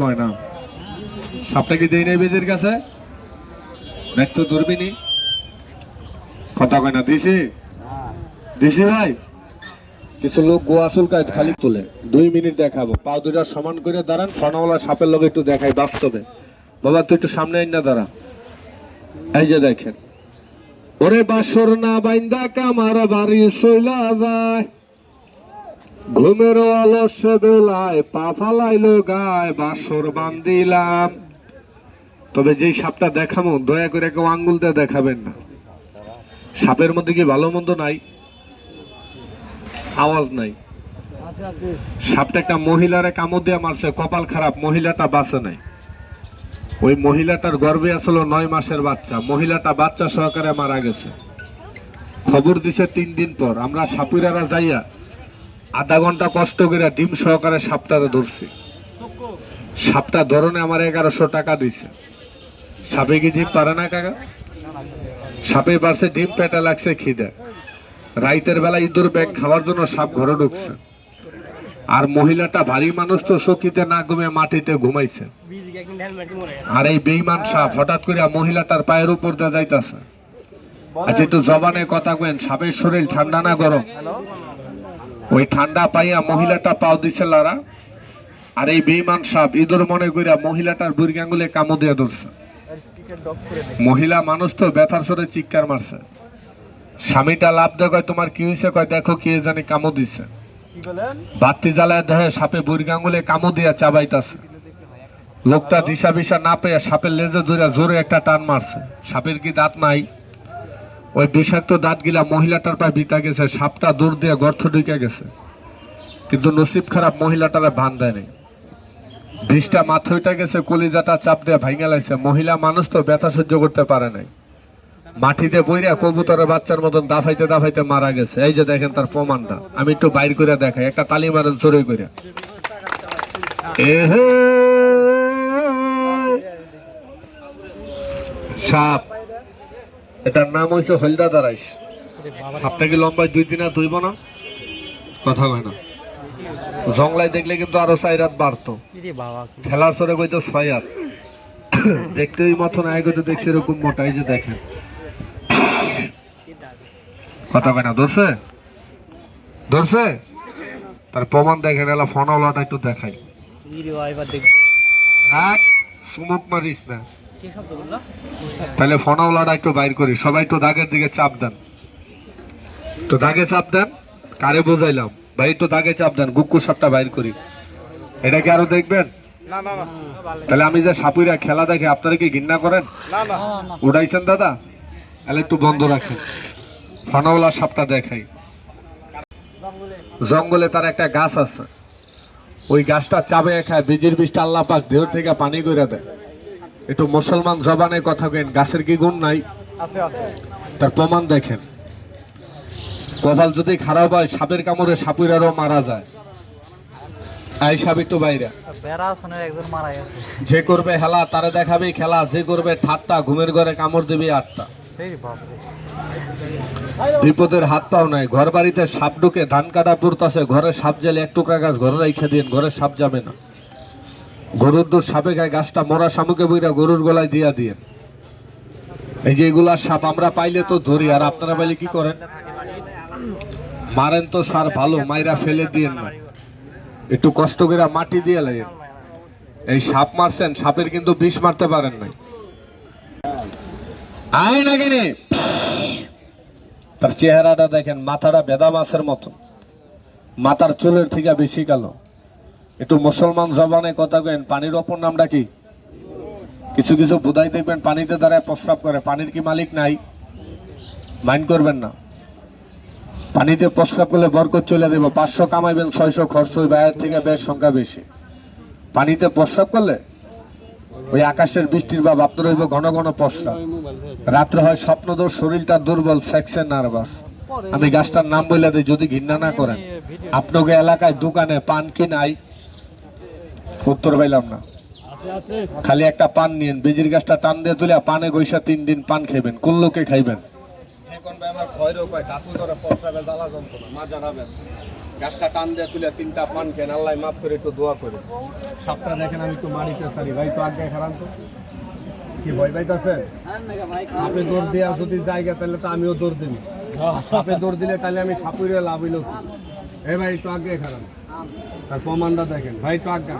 কয় না সাপটা কি দেই নাই বেজের কাছে দেখতো দূরবিনি কথা কয় না দিছি দিছি ভাই কিছু লোক গোয়া চুলকায় খালি তুলে 2 মিনিট দেখাবো পা দুটা সমান করে দাঁড়ান ফনাওয়ালা সাপের লগে একটু দেখাই বাস্তবে বাবা তুই একটু সামনে আইন না দাঁড়া এই যে দেখেন ওরে বাসর না বাইন্দা কামার বাড়ি চইলা যায় ঘুমের অলস বেলায় পা ফালাইলো গায় বাসর বান্দিলাম তবে যেই সাপটা দেখাবো দয়া করে কেউ আঙ্গুল দিয়ে দেখাবেন না সাপের মধ্যে কি ভালো মন্দ নাই আওয়াজ নাই সাপটা একটা মহিলারে কামড় দিয়ে মারছে কপাল খারাপ মহিলাটা বাঁচে নাই ওই মহিলাটার গর্ভে আসলো 9 মাসের বাচ্চা মহিলাটা বাচ্চা সহকারে মারা গেছে খবর দিছে 3 দিন পর আমরা সাপুরারা যাইয়া আধা ঘন্টা কষ্ট করে ডিম সহকারে সাপটারে ধরছি সাপটা ধরনে আমার 1100 টাকা দিছে সাপে কি ডিম পারে না কাকা সাপে পারছে ডিম পেটে লাগছে খিদে রাইতের বেলা ইঁদুর ব্যাগ খাওয়ার জন্য সাপ ঘরে ঢুকছে আর মহিলাটা ভারী মানুষ তো চকিতে না ঘুমে মাটিতে ঘুমাইছে আর এই বেঈমান সাপ হঠাৎ করে মহিলাটার পায়ের উপর দিয়ে যাইতাছে আচ্ছা একটু জবানে কথা কেন সাপের শরীর ঠান্ডা না গরম ওই ঠান্ডা পাইয়া মহিলাটা পাও দিছে লারা আর এই বেঈমান সাপ ইঁদুর মনে করিয়া মহিলাটার বুড়ি আঙ্গুলে কামড় দিয়ে ধরছে মহিলা মানুষ তো ব্যথার সরে চিৎকার মারছে স্বামীটা লাভ দেয় কয় তোমার কি হয়েছে কয় দেখো কে জানি কামড় দিছে বাতি জ্বালায় দেহে সাপে বুড়ি আঙ্গুলে কামড় দিয়া চাবাইতাছে লোকটা দিশা বিশা না পেয়ে সাপের লেজে ধরে জোরে একটা টান মারছে সাপের কি দাঁত নাই ওই বিষাক্ত দাঁত গিলা মহিলাটার পায়ে বিতা গেছে সাপটা দূর দিয়ে গর্ত ঢুকে গেছে কিন্তু নসিব খারাপ মহিলাটারে ভান দেয় নাই বিষটা মাথাটা গেছে কলিজাটা চাপ দিয়ে ভাঙা লাগছে মহিলা মানুষ তো ব্যথা সহ্য করতে পারে নাই মাটিতে বইরা কবুতরের বাচ্চার মতন দাফাইতে দাফাইতে মারা গেছে এই যে দেখেন তার প্রমাণটা আমি একটু বাইর করে দেখাই একটা তালি মারেন জোরে করে সাপ এটার নাম হয়েছে হলদা দাঁড়াইস সাপটা কি লম্বায় 2 দিন আর ধুইব না কথা হয় না জংলায় দেখলে কিন্তু আরো 4 রাত বাড়তো খেলার সরে কইতো 6 রাত দেখতে ওই মতন আগে তো দেখছি এরকম মোটা এই যে দেখেন কথা কয় না ধরছে ধরছে তার প্রমাণ দেখেন এলা ফোনওয়ালাটা একটু দেখাই সুমুক মারিস না তাহলে ফোনওয়ালাটা একটু বাইর করি সবাই একটু দাগের দিকে চাপ দেন তো দাগে চাপ দেন কারে বোঝাইলাম ভাই একটু দাগে চাপ দেন গুক্কু সাপটা বাইর করি এটা কি আরো দেখবেন তাহলে আমি যে সাপুরা খেলা দেখে আপনারা কি ঘৃণা করেন উড়াইছেন দাদা তাহলে একটু বন্ধ রাখেন ফনাওয়ালা সাপটা দেখাই জঙ্গলে তার একটা গাছ আছে ওই গাছটা চাবে খায় বীজের বিষটা আল্লাহ পাক দেহ থেকে পানি করে দেয় একটু মুসলমান জবানে কথা কেন গাছের কি গুণ নাই তার প্রমাণ দেখেন কপাল যদি খারাপ হয় সাপের কামড়ে সাপুরারও মারা যায় এই সাপ একটু বাইরে যে করবে হেলা তারে দেখাবে খেলা যে করবে ঠাট্টা ঘুমের ঘরে কামড় দেবে 8টা বিপদের হাত পাও নাই ঘর বাড়িতে সাপ ঢুকে ধান কাটা পুরতাছে ঘরে সাপ জেলে 1 টুকরা গাছ ঘরে রাইখা দিন ঘরে সাপ যাবে না গরুর দুধ সাপে খায় গাছটা মরা শামুকে বইরা গরুর গলায় দিয়া দিয়ে এই যে এগুলা সাপ আমরা পাইলে তো ধরি আর আপনারা পাইলে কি করেন মারেন তো সার ভালো মাইরা ফেলে দিয়েন না একটু কষ্ট করে মাটি দিয়ে লাগেন এই সাপ মারছেন সাপের কিন্তু বিষ মারতে পারেন নাই আয় না কেনে তার চেহারাটা দেখেন মাথাটা বেদা মাছের মতো মাথার চুলের থেকে বেশি কালো একটু মুসলমান জবানে কথা কেন পানির অপর নামটা কি কিছু কিছু বুধাই দেখবেন পানিতে দাঁড়ায় প্রস্রাব করে পানির কি মালিক নাই মাইন্ড করবেন না পানিতে প্রস্রাব করলে বরকত চলে দেব 500 কামাইবেন 600 খরচ হইবে এর থেকে বেশ সংখ্যা বেশি পানিতে প্রস্রাব করলে ওই আকাশের বৃষ্টির ভাব আপনার হইব ঘন ঘন প্রস্রাব রাত্রে হয় স্বপ্নদোষ শরীরটা দুর্বল সেকশন নার্ভাস আমি গাছটার নাম বলে দিই যদি ঘৃণা না করেন আপনাকে এলাকায় দোকানে পান কি নাই উত্তর পাইলাম না খালি একটা পান নিয়েন বীজির গাছটা টান দিয়ে তুলে পানে গইসা 3 দিন পান খাইবেন কোন লোকে খাইবেন গাছটা টান দিয়ে তুলে 3টা পান খেন, আল্লাহ মাফ করে একটু দোয়া করে। সাপটা দেখেন আমি একটু মারিতে পারি ভাই, তো আগে খারাপ তো কি ভয় পাইতেছেন? আপনি দৌড় দেওয়া যদি জায়গা তাহলে তো আমিও দৌড় দিই। সাপে দৌড় দিলে তাহলে আমি সাপুরে লাভ হইল কি? ভাই তো আগে খারাপ, তার প্রমাণটা দেখেন ভাই, তো আজ্ঞা